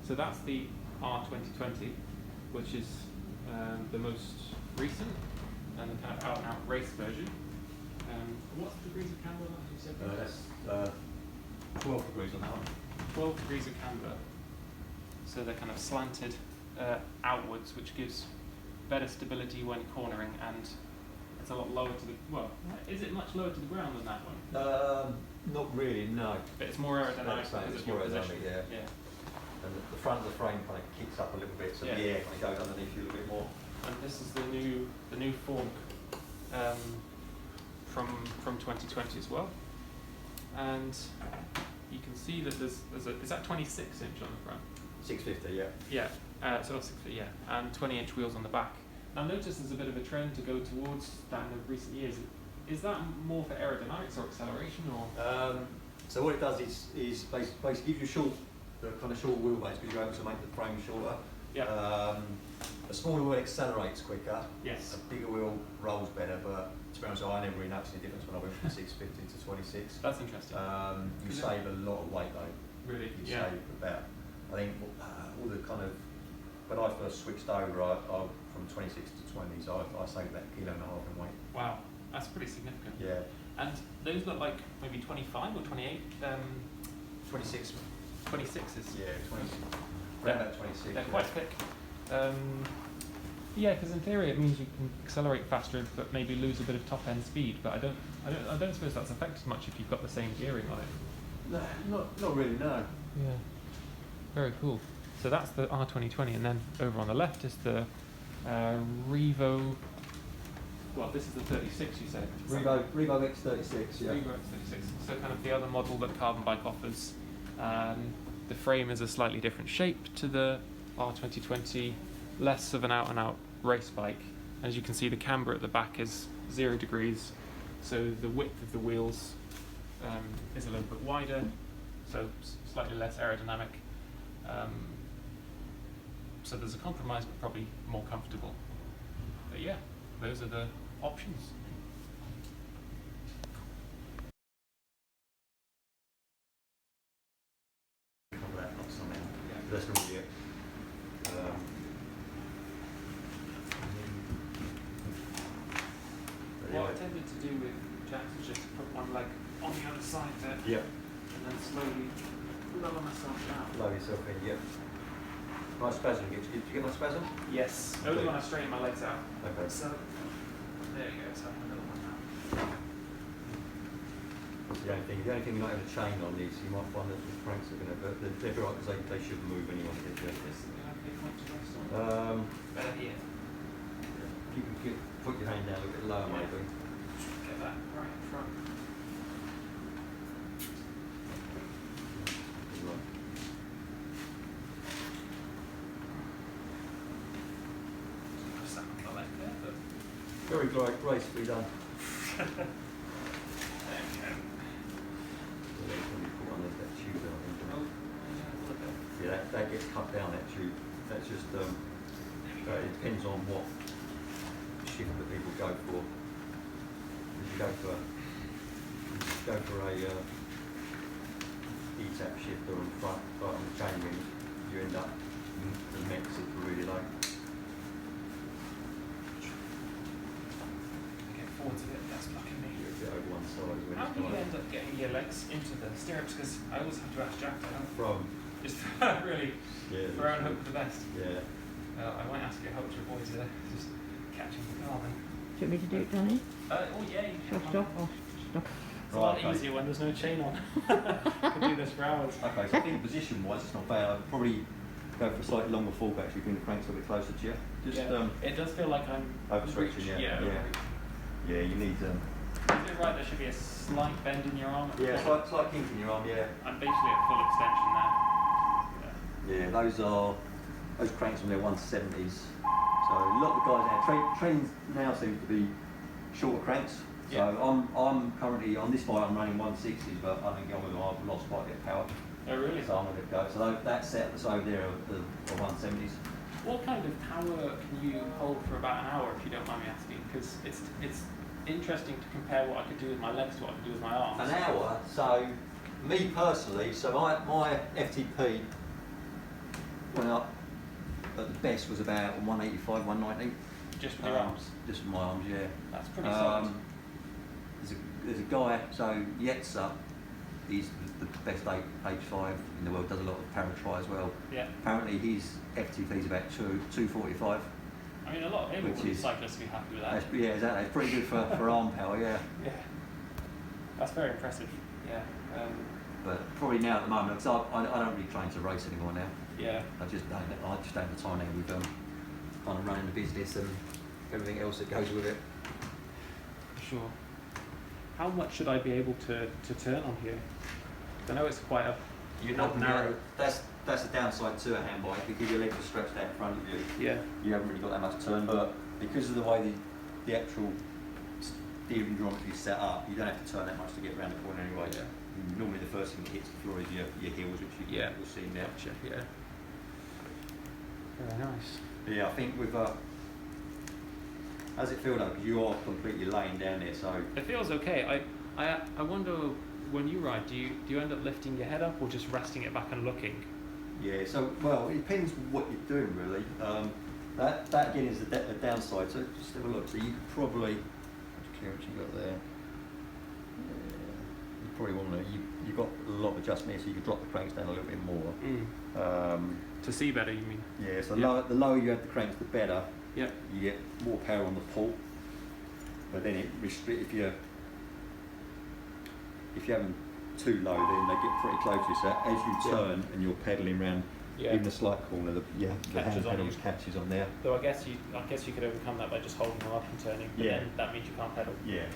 So that's the R-2020, which is the most recent and the kind of out-and-out race version. What's the degrees of camber that you said? That's 12 degrees on that one. 12 degrees of camber. So they're kind of slanted outwards, which gives better stability when cornering, and it's a lot lower to the, well, is it much lower to the ground than that one? Not really, no. But it's more aerodynamic because it's of more your position. aerodynamic, yeah. And the front of the frame kind of kicks up a little bit, so the air kind of goes underneath you a little bit more. And this is the new fork from 2020 as well. And you can see that there's is that 26 inch on the front? 650, yeah. Yeah, so 650, yeah, and 20-inch wheels on the back. Now notice there's a bit of a trend to go towards that in the recent years. Is that more for aerodynamics or acceleration, or? So what it does is basically gives you the kind of short wheelbase because you're able to make the frame shorter. Yeah. A smaller wheel accelerates quicker. Yes. A bigger wheel rolls better, but to be honest, I never really noticed any difference when I went from 650 to 26. That's interesting. You save a lot of weight though. Really? You save about, I think, all the kind of, when I first switched over, I from 26 to 20, so I saved about 1.5 kg in weight. Wow, that's pretty significant. Yeah. And those look like maybe 25 or 28? 26. 26 is. Yeah, 26. Around about 26. They're quite thick. Yeah, because in theory it means you can accelerate faster, but maybe lose a bit of top end speed. But I don't suppose that's affected much if you've got the same gearing on it. No, not really. No. Yeah. Very cool. So that's the R-2020, and then over on the left is the Revo. Well, this is the 36, you said. Revo X36, yeah. Revo X36. So kind of the other model that Carbonbike offers. The frame is a slightly different shape to the R-2020, less of an out-and-out race bike. As you can see, the camber at the back is 0 degrees, so the width of the wheels is a little bit wider, so slightly less aerodynamic. So there's a compromise, but probably more comfortable. But yeah, those are the options. That's going to be it. What I tended to do with jacks is just put one leg on the other side there, yep. And then slowly lower myself down. Lower yourself in, yep. Nice spasm. Did you get my spasm? Yes, only when I straighten my legs out. Okay. So, there you go, so I'm a little one now. That's the only thing you're not having a chain on these, you might find that the cranks are going to, but they're right because they should move anyway. Better here. If you can put your hand down a little bit lower, maybe. Get that right in front. Very gracefully done. There we go. Yeah, that gets cut down, that tube. That's just, it depends on what shift that people go for. If you go for a E-tap shifter on the front, like on the chainrings, you end up the mix is really low. Forwards a bit, that's blocking me. A bit over one side. How do you end up getting your legs into the stirrups? Because I always have to ask Jack to help. From? Just really, for our hope for the best. Yeah. I might ask you how to avoid just catching the car then. Do you want me to do it, Johnny? Oh yeah, you can. Stop. It's a lot easier when there's no chain on. I could do this for hours. Okay, so I think position-wise it's not bad. I'd probably go for a slightly longer fullback actually, bring the cranks a bit closer to you. Just, it does feel like I'm overstretching, yeah. Yeah, you need Is it right there should be a slight bend in your arm? Yeah, slight kink in your arm, yeah. I'm basically at full extension now. Yeah, those cranks from their 170s. So a lot of the guys now, trains now seems to be shorter cranks. So I'm currently, on this bike I'm running 160s, but I think I've lost quite a bit of power. Oh really? So I'm going to go. So that set that's over there are the 170s. What kind of power can you hold for about an hour, if you don't mind me asking? Because it's interesting to compare what I could do with my legs to what I could do with my arms. An hour? So, me personally, so my FTP went up at the best was about 185, 190. Just with your arms? Just with my arms, yeah. That's pretty solid. There's a guy, so Yetza, he's the best H5 in the world, does a lot of para-tri as well. Yeah. Apparently his FTP is about 245. I mean, a lot of cyclists would be happy with that. Yeah, exactly. It's pretty good for arm power, yeah. Yeah. That's very impressive. Yeah. But probably now at the moment, because I don't really train to race anymore now. Yeah. I just don't have the time now with kind of running the business and everything else that goes with it. Sure. How much should I be able to turn on here? I know it's quite a narrow. That's the downside to a handbike, because your legs are stretched out in front of you. Yeah. You haven't really got that much turn, but because of the way the actual steering geometry is set up, you don't have to turn that much to get around the corner anyway. Yeah. Normally the first thing that hits the floor is your heels, which you'll see now. Gotcha. Yeah. Very nice. Yeah, I think with how's it feel though? Because you are completely laying down there, so it feels okay. I wonder, when you ride, do you end up lifting your head up or just resting it back and looking? yeah. So well, it depends what you're doing really. That again is the downside. So just have a look. So you could probably what you got there. You probably want to. You've got a lot of adjustment here, so you could drop the cranks down a little bit more. To see better, you mean? Yeah. So the lower you have the cranks, the better. Yeah. You get more power on the pull, but then it restricts if you're having too low, then they get pretty close to you. So as you turn and you're pedalling around, even a slight corner, the hand pedals catches on there. Though I guess you could overcome that by just holding them up and turning. But then that means you can't pedal. Yeah.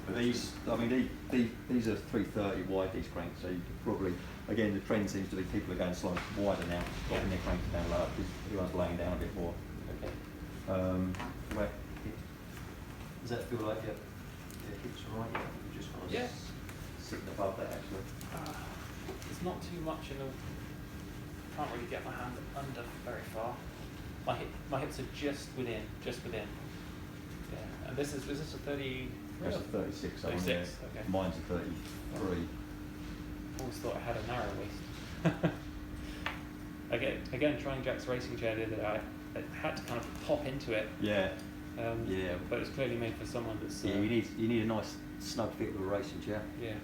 But these are 330 wide, these cranks, so you could probably, again, the trend seems to be people are going slightly wider now, dropping their cranks down lower, because everyone's laying down a bit more. Okay. Does that feel like your hips are right? You're just kind of sitting above that, actually. There's not too much in the. Can't really get my hand under very far. My hips are just within. Yeah. And is this a 30? That's a 36. 36. Okay. Mine's a 33. Always thought I had a narrow waist. Again, trying Jack's racing chair the other day, I had to kind of pop into it. Yeah. But it's clearly made for someone that's. You need a nice snug fit with a racing chair. Yeah.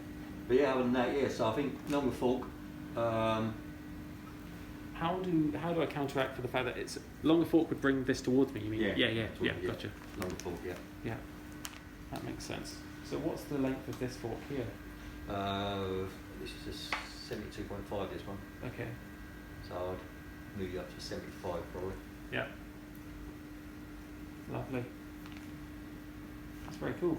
But yeah, other than that, so I think longer fork. How do I counteract for the fact that it's longer fork would bring this towards me? You mean? Yeah. Gotcha. Longer fork, yeah. Yeah. That makes sense. So what's the length of this fork here? This is a 72.5. This one. Okay. So I'd move you up to 75 probably. Yeah. Lovely. That's very cool.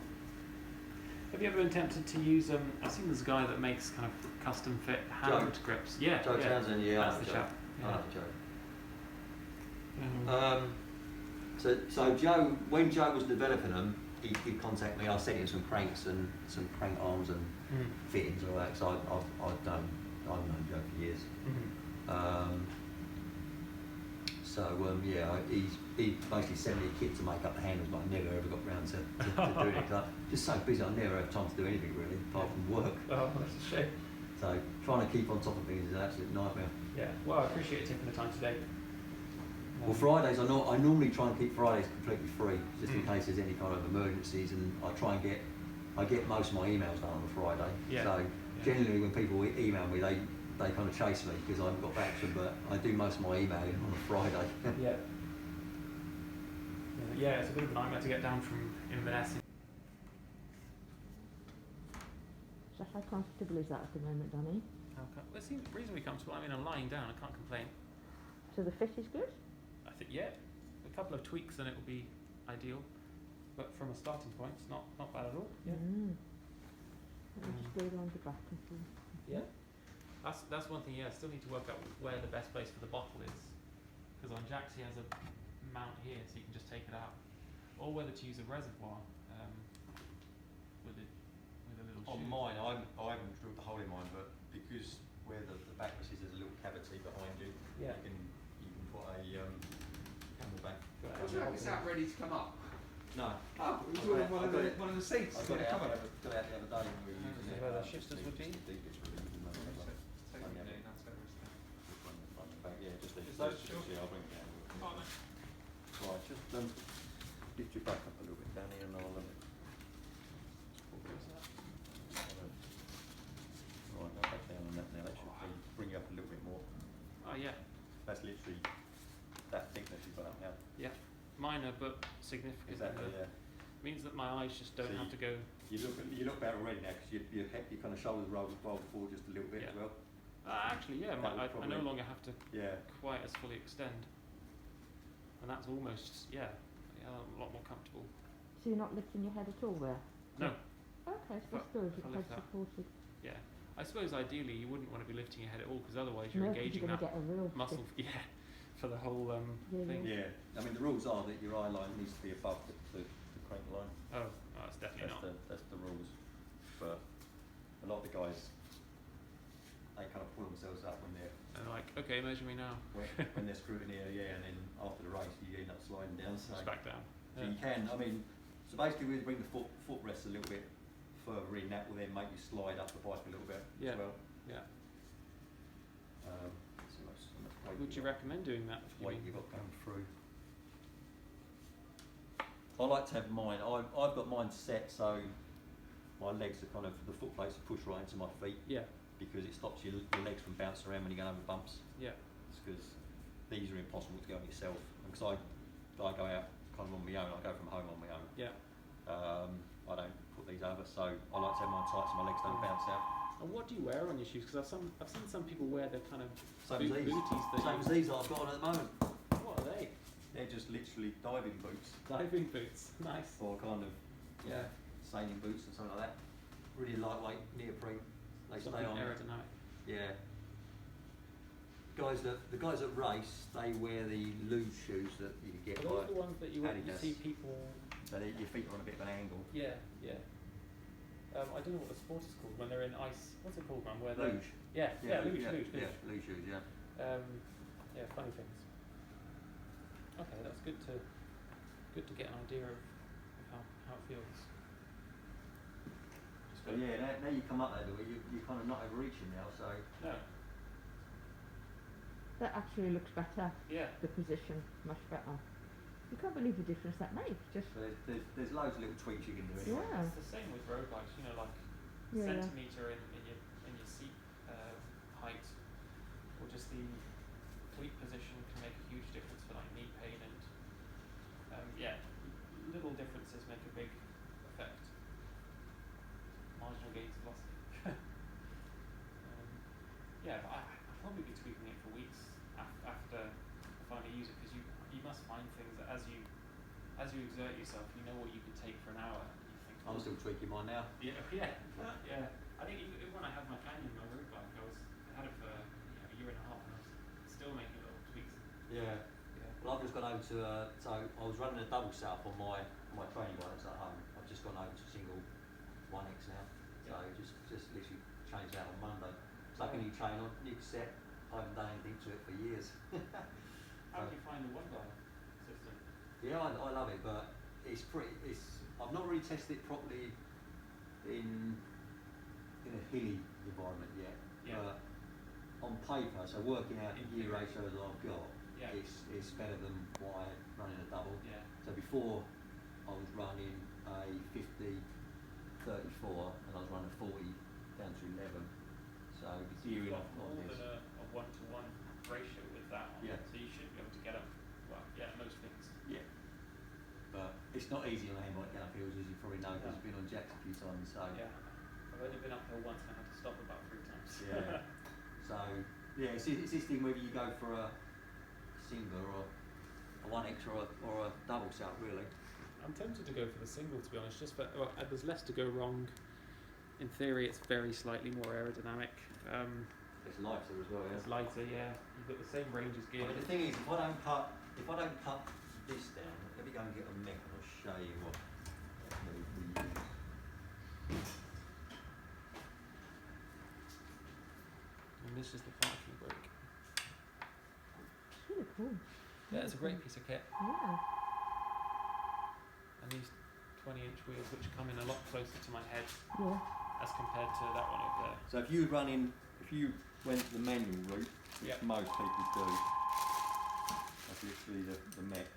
Have you ever been tempted to use? I've seen this guy that makes kind of custom fit hand grips. Yeah. Joe Townsend. Yeah. That's the chap. I know Joe. So Joe, when Joe was developing them, he'd contact me. I sent him some cranks and some crank arms and fittings and all that. So I've known Joe for years. He basically sent me a kit to make up the handles, but I never ever got round to doing it. Cause I'm just so busy, I never have time to do anything really, apart from work. Oh, that's a shame. So trying to keep on top of things is an absolute nightmare. Yeah. Well, I appreciate you taking the time today. Well, Fridays, I normally try and keep Fridays completely free, just in case there's any kind of emergencies, and I get most of my emails done on a Friday. Yeah. So generally when people email me, they kind of chase me because I haven't got back to them, but I do most of my emailing on a Friday. Yeah, it's a bit of a nightmare to get down from Inverness. So how comfortable is that at the moment, Danny? It seems reasonably comfortable. I mean, I'm lying down, I can't complain. So the fit is good? I think, a couple of tweaks and it will be ideal. But from a starting point, it's not bad at all. Yeah. Let me just go around the back and see. Yeah. That's one thing, I still need to work out where the best place for the bottle is. Because on Jack's he has a mount here, so you can just take it out. Or whether to use a reservoir with a little On shoe. mine, I haven't drilled the hole in mine, but because where the backrest is, there's a little cavity behind you. Yeah. You can put a camelback. What do you reckon? Is that ready to come up? No. Oh, it was all one of the seats. I got it out the other day when we were using it. Where the shifters would be? Yeah, just these. Just Those those two, two? yeah, I'll bring it down. Oh, no. Right, just lift your back up a little bit down here and I'll What was that? right, now back down on that now. That should bring you up a little bit more. Oh, yeah. That's literally that thickness you've got up now. Yeah. Minor but significant. Exactly, yeah. Means that my eyes just don't So have to go. You look better already now because your kind of shoulders roll forward just a little bit Yeah. as well. Actually, yeah, That would I probably- no longer have to Yeah. quite as fully extend. And that's almost, yeah, a lot more comfortable. So you're not lifting your head at all there? No, Okay, so that's If good. I It's lift head that. supported. yeah. I suppose ideally you wouldn't want to be lifting your head at all because otherwise you're No, 'cause engaging you're going to that get a real muscle, stiff- yeah, for the whole Yeah, thing. Yeah. I mean the rules are that your eye line needs to be above the crank line. Oh, it's definitely not. That's the rules. But a lot of the guys, they kind of pull themselves up when they're And like, okay, measure me now. when they're screwing here, yeah, and then after the race you end up sliding down. So, Just back down. so you can. I mean, so basically we bring the foot rest a little bit further in. That will then make you slide up the bike a little bit Yeah. as well. Yeah. So much weight Would you recommend doing that? If you weight mean? you've got going through. I like to have mine. I've got mine set so my legs are kind of the foot plates are pushed right into my feet Yeah. because it stops your legs from bouncing around when you're going over bumps. Yeah. It's because these are impossible to go on yourself. Because I go out kind of on my own. I go from home on my own. Yeah. I don't put these over, so I like to have mine tight so my legs don't bounce out. And what do you wear on your shoes? Because I've seen some people wear the kind of Same as these. booties Same that as these I've got on at the moment. What are they? They're just literally diving boots. Diving boots. Nice. Or kind of Yeah. sailing boots and something like that. Really lightweight, neoprene. They Something stay on. aerodynamic. Yeah. The guys that race, they wear the loose shoes that you can get Are by those the ones that you Adidas. see people? So your feet are on a bit of an angle. Yeah, yeah. I don't know what the sport is called when they're in ice. What's it called, man? Where they? Luge. Yeah, luge. Yeah, luge shoes, yeah. Yeah, funny things. Okay, that's good to get an idea of how it feels. So yeah, now you come up that way, you're kind of not overreaching now, so No. That actually looks better. Yeah. The position, much better. You can't believe the difference that makes. Just there's loads of little tweaks you can do anyway. Yeah. It's the same with road bikes. You know, like Yeah. centimetre in your seat height, or just the cleat position can make a huge difference for like knee pain and little differences make a big effect. Marginal gains of velocity. I'll probably be tweaking it for weeks after I finally use it because you must find things that as you exert yourself, you know what you could take for an hour. And you think, I'm still tweaking mine now. yeah. I think even when I had my Canyon, my road bike, I had it for a year and a half, and I was still making little tweaks. Yeah. Yeah. Well, I've just gone over to, so I was running a double setup on my training bike that's at home. I've just gone over to single 1X now. So just literally changed that on Monday. It's like a new train on, new set. I haven't done anything to it for years. How do you find the one dial system? Yeah, I love it, but I've not really tested it properly in a hilly environment yet. Yeah. But on paper, so working out In gear theory. ratios I've got, Yeah. it's better than what I running a double. Yeah. So before I was running a 50, 34, and I was running 40 down to 11. So the You've gearing got on more this. than a one-to-one ratio with that one. Yeah. So you should be able to get up. Well, yeah, most things. Yeah. But it's not easy on a handbike down hills, as you probably know, because No. you've been on jacks a few times. So Yeah. I've only been uphill once and I had to stop about 3 times. yeah. So yeah, it's this thing whether you go for a single or a 1X or a double setup really. I'm tempted to go for the single, to be honest. There's less to go wrong. In theory, it's very slightly more aerodynamic. It's lighter as well. Yeah. It's lighter, yeah. You've got the same range as I gear. mean, the thing is, if I don't cut this down, let me go and get a mech and I'll show you what we use. And this is the parking brake. it's really cool. Yeah, it's a great piece of kit. Yeah. And these 20-inch wheels, which come in a lot closer to my head Yeah. as compared to that one over there. So if you went the manual route, which Yeah. most people do, literally the mech,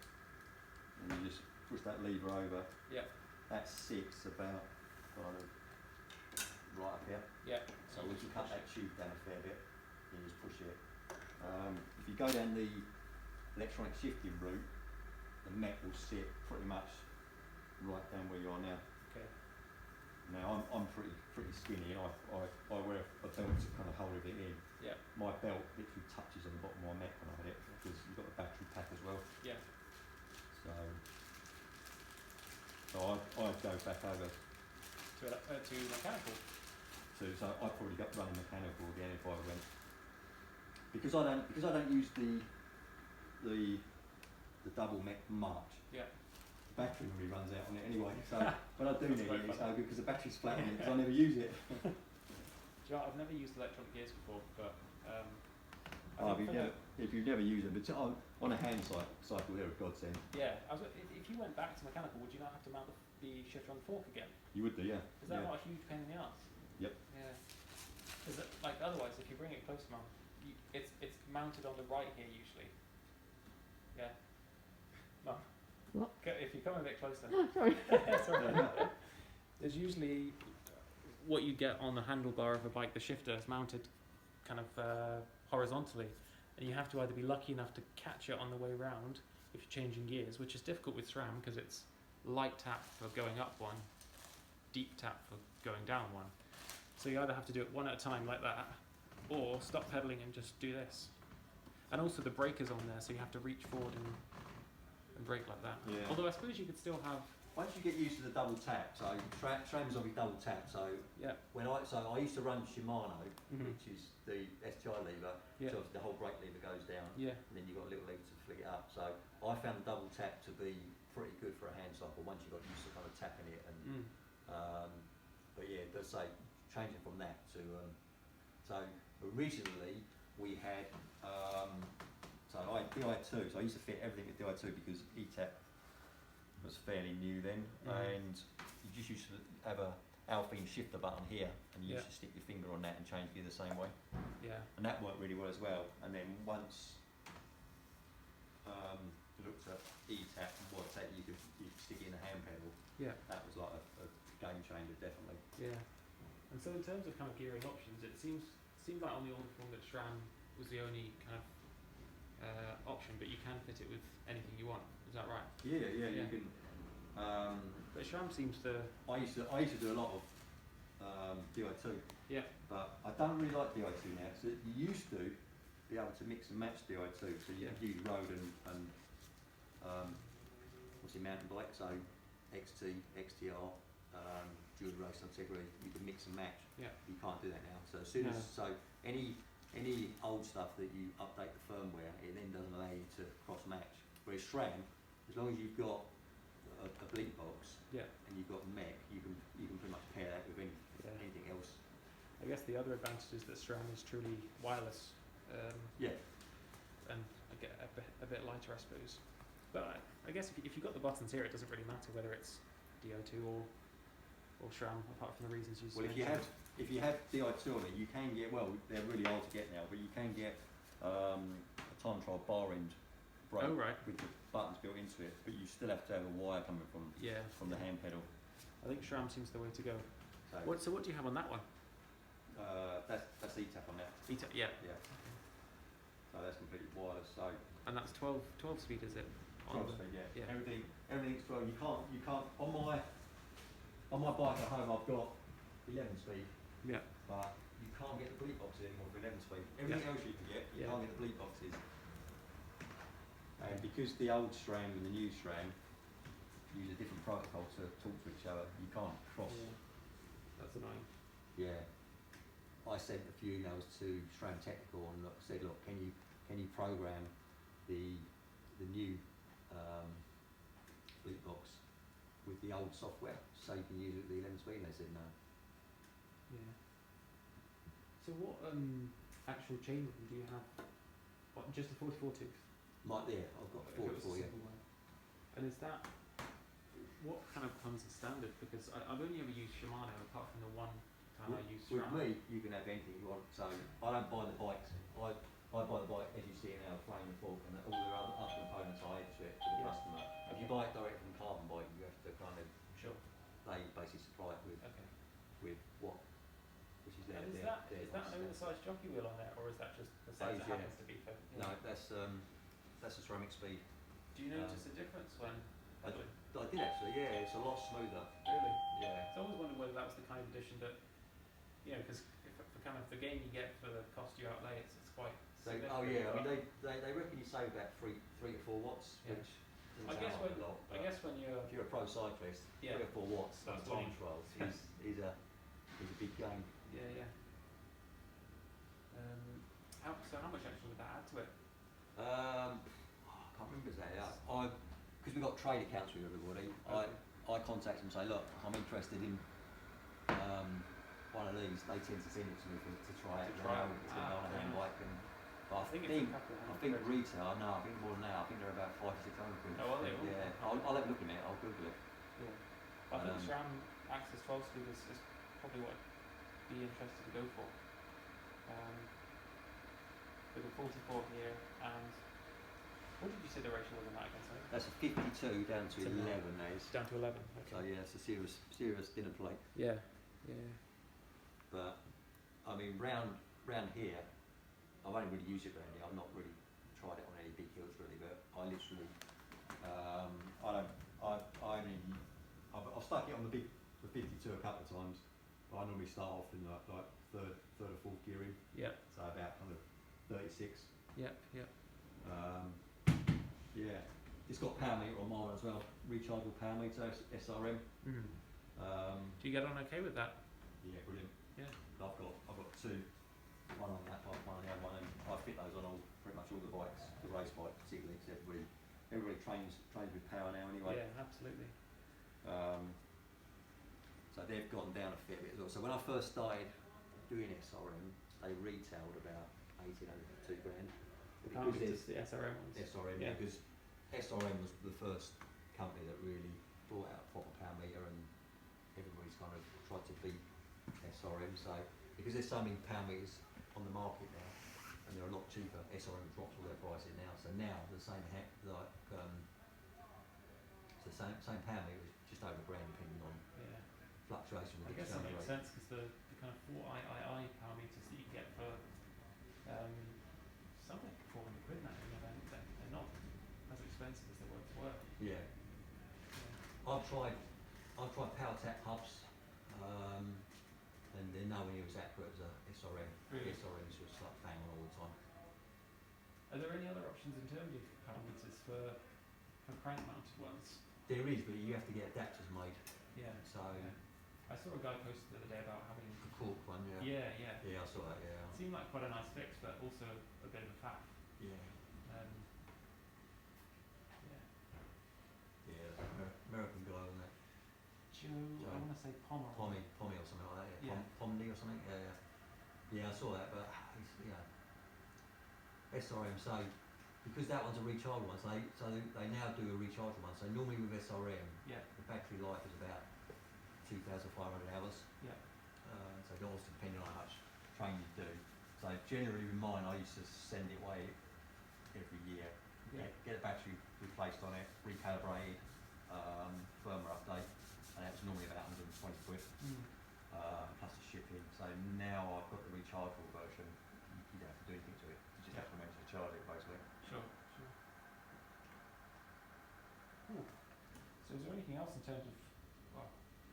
and you just push that lever over. Yeah. That sits about kind of right up here. Yeah. So once you cut that tube down a fair bit, you just push it. If you go down the electronic shifting route, the mech will sit pretty much right down where you are now. Okay. Now I'm pretty skinny. I wear a belt to kind of hold everything in. Yeah. My belt literally touches on the bottom of my mech when I hit it because you've got the battery pack as well. Yeah. So I'd go back over To mechanical. so I'd probably go running mechanical again if I went, because I don't use the double mech much. Yeah. The battery normally runs out on it anyway. So when I do That's need quite it, it's funny. no good because the battery's flat on it because I never use it. Do you know, I've never used electronic gears before, but If you've never used them, but on a hand cycle, they're a godsend. yeah. If you went back to mechanical, would you not have to mount the shifter on the fork again? You would do, yeah. Is that yeah. not a huge pain in the ass? Yep. Yeah. Because like otherwise, if you bring it close mount, it's mounted on the right here usually. Yeah. Mum. What? If you come a bit closer. Oh, sorry. Sorry. There's usually what you get on the handlebar of a bike. The shifter is mounted kind of horizontally, and you have to either be lucky enough to catch it on the way round if you're changing gears, which is difficult with SRAM because it's light tap for going up one, deep tap for going down one. So you either have to do it one at a time like that, or stop pedaling and just do this. And also the brake is on there, so you have to reach forward and brake like that. Yeah. Although I suppose you could still have. Once you get used to the double tap, so SRAM's obviously double tap. So Yeah. I used to run Shimano, Mhm. which is the STI lever, Yeah. so obviously the whole brake lever goes down, Yeah. and then you've got a little lever to flick it up. So I found the double tap to be pretty good for a hand cycle once you got used to kind of tapping it. And but yeah, let's say changing from that to so originally we had so I had DI2, so I used to fit everything with DI2 because ETAP was fairly new then, and you just used to have a Alpine shifter button here, and you used to stick your finger on that and change gear the same way. Yeah. And that worked really well as well. And then once looked at ETAP and what tap you could stick it in a hand pedal, Yeah. that was like a game changer, definitely. Yeah. And so in terms of kind of gearing options, it seems like on the older form that SRAM was the only kind of option, but you can fit it with anything you want. Is that right? Yeah, Yeah. you can. But SRAM seems to. I used to do a lot of DI2, Yeah. but I don't really like DI2 now. So you used to be able to mix and match DI2, so you could use road and obviously mountain bike, so XT, XTR, dual race Integrity, you can mix and match. Yeah. You can't do that now. So as soon as so any old stuff that you update the firmware, it then doesn't allow you to cross match. Whereas SRAM, as long as you've got a bleed box Yeah. and you've got mech, you can pretty much pair that with anything else. I guess the other advantage is that SRAM is truly wireless. Yeah. And I get a bit lighter, I suppose. But I guess if you've got the buttons here, it doesn't really matter whether it's DI2 or SRAM, apart from the reasons you Well, if you have DI2 on it, you can get, well, they're really hard to get now, but you can get a time trial bar end brake with the buttons built into it, but you still have to have a wire coming from the hand pedal. I think SRAM seems the way to go. So What do you have on that one? that's ETAP on that. ETAP, yeah. Yeah. So that's completely wireless. So And that's 12 speed, is it? 12 speed, yeah. Yeah. Everything's 12. You can't on my bike at home I've got 11 speed, Yeah. but you can't get the bleed boxes anymore for 11 speed. Everything else you can get, you can't get the bleed boxes. And because the old SRAM and the new SRAM use a different protocol to talk to each other, you can't cross. Yeah. That's annoying. Yeah. I sent a few emails to SRAM Technical and said, look, can you program the new bleed box with the old software so you can use it with the 11 speed? And they said no. Yeah. So what actual chain do you have? What, just a 44 tooth? I've got 44, yeah. And is that, what kind of comes as standard? Because I've only ever used Shimano apart from the one time I used SRAM. With me, you can have anything you want. So I don't buy the bikes. I buy the bike as you see it now, frame and fork, and all the other components I add to it to the Yeah. customer. If you Okay. buy it direct from Carbonbike, you have to kind of, Sure. they basically supply it Okay. with what, which is And their is that their an oversized jockey wheel on there, or is that just the That size is, it yeah. happens to be for? No, that's a ceramic speed. Do you notice a difference when I pedaling? did actually, yeah, it's a lot smoother. Really? Yeah. So I always wondered whether that was the kind of addition that, you know, because for kind of the gain you get for the cost you outlay, it's quite So, significant. oh yeah, I but mean they reckon you save about 3 to 4 watts, Yeah. which I doesn't guess sound like a lot. I but guess when you're if you're a pro cyclist, Yeah. 3 or 4 watts on That's time winning. trials is a big gain. yeah. So how much extra would that add to it? I can't remember exactly. Because we've got trade accounts with everybody. Okay. I contact them and say, look, I'm interested in one of these. They tend to send it to me to try it. To try it. It's going on a hand bike, and but I think think it's a couple of I hundred think quid. retail. No, I think more than that. I think they're about 500 to 600 quid. Oh, are they? Yeah, I'll have a look in it. I'll Google it. Yeah. I think Um, SRAM Access 12 speed is probably what I'd be interested to go for. With a 44 here, and what did you say the ratio was on that again? Sorry? That's a 52 down to To 11. That is. Down to 11. Okay. So yeah, it's a serious dinner plate. Yeah. But I mean, round here, I've only really used it round here. I've not really tried it on any big hills really, but I literally, I've stuck it on the 52 a couple of times. But I normally start off in like third or fourth gearing, Yep. so about kind of 36. Yep. Yeah, it's got power meter on mine as well, rechargeable power meter, SRM. Mm. Do you get on okay with that? Yeah, brilliant. Yeah. I've got 2, one on that bike, one on the other one, and I fit those on pretty much all the bikes, the race bike particularly, because everybody trains with power now anyway. Yeah, absolutely. So they've gone down a fair bit as well. So when I first started doing SRM, they retailed about 1,800 to 2 grand. Because it's the SRM ones. SRM, Yeah. because SRM was the first company that really brought out a proper power meter, and everybody's kind of tried to beat SRM. So because there's so many power meters on the market now, and they're a lot cheaper, SRM have dropped all their prices now. So now the same same power meter is just over £1,000 depending on Yeah. fluctuation I with the guess that exchange makes rate. sense because the kind of 4II power meters that you get for something like 400 quid now, you know, they're not as expensive as they once were. Yeah. I've tried PowerTech hubs, and they're nowhere near as accurate as a SRM. Really? SRM is just like bang on all the time. Are there any other options in terms of power meters for crank mounted ones? There is, but you have to get adapters made. Yeah. So Yeah. I saw a guy posted the other day about having. the cork one, yeah. Yeah. Yeah, I saw that. It Yeah. seemed like quite a nice fix, but also a bit of a faff. Yeah. Um, yeah. Yeah. American guy, wasn't it? Joe, I want to say Pomeroy. Pommy or something like that. Yeah. Yeah. Pomney or something. Yeah. Yeah, I saw that, but SRM. So because that one's a rechargeable one, so they now do a rechargeable one. So normally with SRM, Yeah. the battery life is about 2,500 hours. Yeah. So it also depending on how much training you do. So generally with mine, I used to send it away every year, Yeah. get the battery replaced on it, recalibrated, firmware update, and that's normally about 120 quid, Mm. plus the shipping. So now I've got the rechargeable version, you don't have to do anything to it, you just have to remember to charge it basically. Sure. Cool. So is there anything else in terms of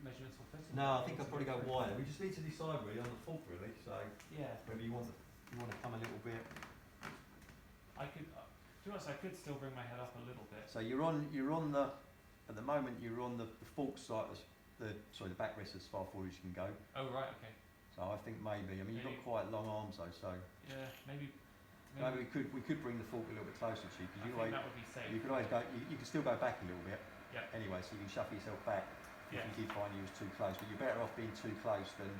measurements or fitting? No, I think I'll probably go wider. We just need to decide really on the fault really, so Yeah. whether you want to come a little bit. I could. To be honest, I could still bring my head up a little bit. So you're on the, at the moment you're on the fork side, the backrest as far forward as you can go. Oh right, okay. So I think maybe, I mean you've got quite long arms though, so Yeah, maybe maybe we could bring the fork a little bit closer to you, I because think that would be safe. you could always go, you can still go back a little bit Yeah. anyway, so you can shuffle yourself back Yeah. if you did find you was too close, but you're better off being too close than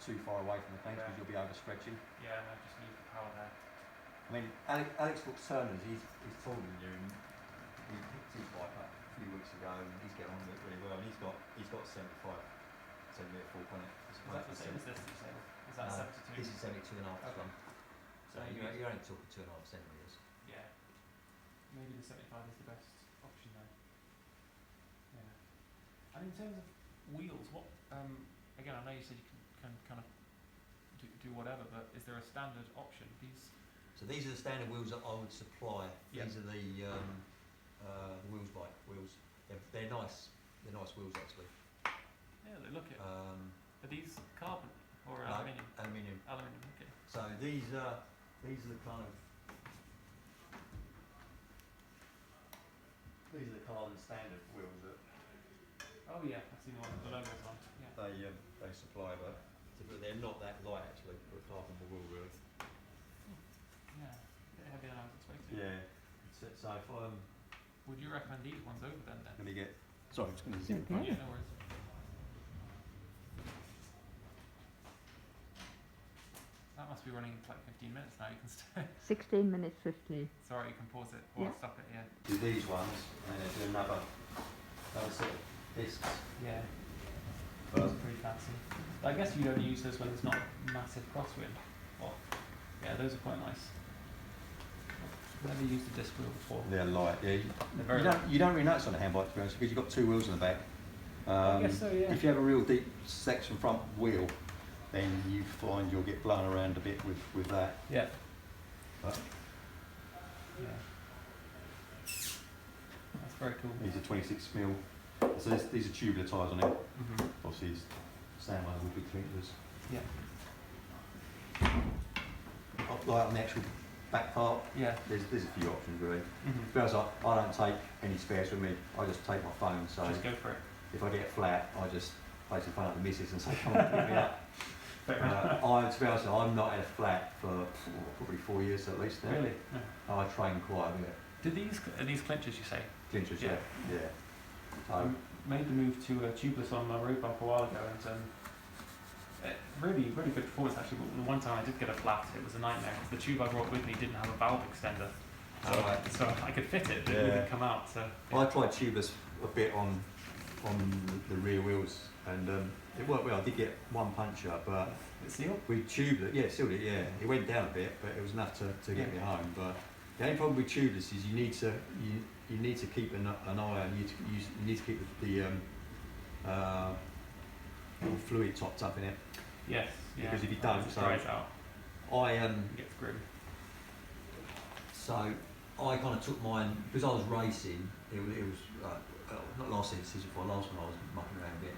too far away from the fence, because Yeah. you'll be overstretching. Yeah, and I just need the power there. I mean, Alex Brooks-Turner's, he's taller than you, and he picked his bike up a few weeks ago, and he's getting on with it really well, and he's got 75 centimetre fork on it. Is that the same as this, you say? Is that 72? This is 72 and a half. Okay. So you're only talking 2.5 centimetres. Yeah. Maybe the 75 is the best option then. Yeah. And in terms of wheels, what? Again, I know you said you can kind of do whatever, but is there a standard option? So these are the standard wheels that I would supply. Yep. These are the wheels bike wheels. They're nice. They're nice wheels actually. Yeah, they look it. Are these carbon or No, aluminium? Aluminium. Aluminium. Okay. So these are the kind of carbon standard wheels that Oh yeah, I've seen the one with the logos on. Yeah. they supply, but they're not that light actually for a carbon wheel really. Yeah. A bit heavier than I was expecting. Yeah. So if Would you recommend these ones over them then? let me get. Sorry, I'm just going to zoom. Okay. Yeah, no worries. That must be running for like 15 minutes now. You can stay. 16 minutes 50. Sorry, you can pause it or Yeah. stop it. Yeah. Do these ones and then do another set of discs. Yeah. But That's pretty fancy. I guess you'd only use those when there's not massive crosswind. Well, yeah, those are quite nice. I've never used a disc wheel before. they're light. Yeah. They're very light. You don't really notice on a handbike to be honest because you've got two wheels in the back. I guess so, yeah. If you have a real deep section front wheel, then you find you'll get blown around a bit with that. Yeah. But Yeah. That's very cool. these are 26mm. So these are tubular tyres on here. Mm-hmm. Obviously, these stand ones would be 3 inches. Yeah. Like on the actual back part, Yeah. there's a few options really. Mm-hmm. To be honest, I don't take any spares with me. I just take my phone. So Just go for it. if I get flat, I just basically phone up the missus and say, "Come on, pick me up." Fair enough. To be honest, I'm not had a flat for probably 4 years at least now. Really? No. I train quite a bit. Are these clinchers you say? Clinchers, Yeah. yeah. I made the move to a tubeless on my road bike a while ago, and really good performance actually. But the one time I did get a flat, it was a nightmare. The tube I brought with me didn't have a valve extender, so I could fit it, but it wouldn't come out. So I tried tubeless a bit on the rear wheels, and it worked well. I did get one puncture, but it's sealed. we tubed it. Yeah, sealed it. Yeah, it went down a bit, but it was enough to get me home. But the only problem with tubeless is you need to keep an eye on. You need to keep the fluid topped up in it. Yes. Yeah. Because if you don't, it just dries out. It gets grim. So I kind of took mine because I was racing. It was not last season before last one. I was mucking around a bit.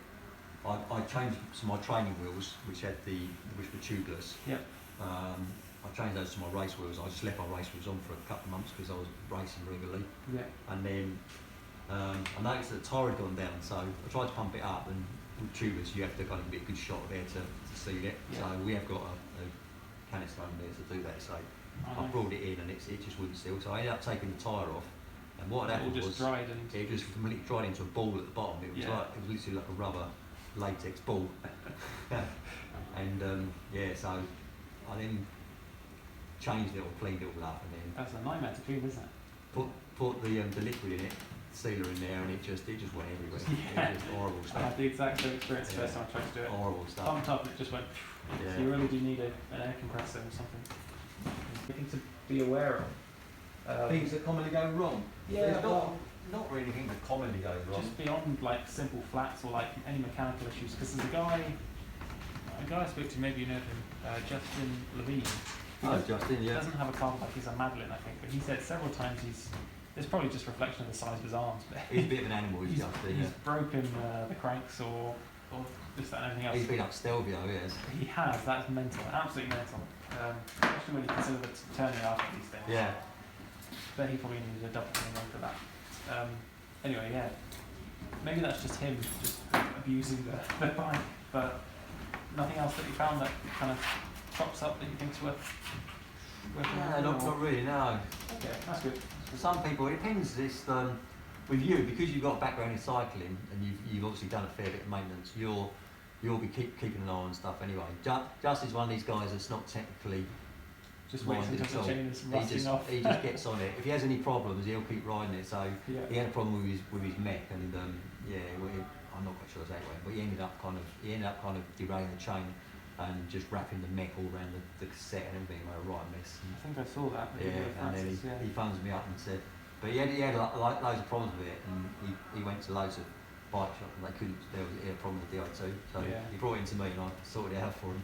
I changed some of my training wheels, which were tubeless. Yeah. I changed those to my race wheels. I just left my race wheels on for a couple of months because I was racing regularly. Yeah. And then I noticed that the tyre had gone down, so I tried to pump it up. And with tubeless, you have to kind of get a good shot there to seal it. Yeah. So we have got a canister under there to do that. So I Nice. brought it in and it just wouldn't seal. So I ended up taking the tyre off. And what happened It all was just dried and it just completely dried into a ball at the bottom. It was literally like a rubber latex ball. And so I then changed it or cleaned it all up, and then that's a nightmare to clean, isn't it? put the liquid in it, sealer in there, and it just went everywhere. Yeah. It was just horrible I had stuff. the exact same experience the first Yeah. time I tried to do it. Horrible stuff. Pumped up and it just went. Yeah. So you really do need an air compressor or something. Something to be aware of. Things that commonly go wrong. Yeah, There's well, not really anything that commonly goes wrong. just beyond like simple flats or like any mechanical issues, because there's a guy I spoke to, maybe you know him, Justin Levine. Justin, He yeah. doesn't have a carbon bike, he's a Madden, I think, but he said several times it's probably just a reflection of the size of his arms, but He's a bit of an animal, he's Justin. he's broken the cranks or just that and anything else. He's been up Stelvio, yes. He has, that's mental, absolutely mental. Especially when you consider the turning after these things. Yeah. But he probably needed a double thing for that. Anyway, yeah. Maybe that's just him just abusing the bike, but nothing else that you found that kind of crops up that you think's worth No, not really, no. Okay, that's good. For some people, it depends. It's with you, because you've got a background in cycling and you've obviously done a fair bit of maintenance. You'll be keeping an eye on stuff anyway. Justin's one of these guys that's not technically Just waits minded until at the all. chain is rusting off. He just gets on it. If he has any problems, he'll keep riding it. So Yeah. he had a problem with his mech, and I'm not quite sure exactly, but he ended up kind of derailing the chain. and just wrapping the mech all around the cassette and everything, made a right mess. I think I saw that. Yeah, and then he phones me up and said, but he had like loads of problems with it, and he went to loads of bike shops and he had a problem with the DI2, so he brought it in to me and I sorted it out for him.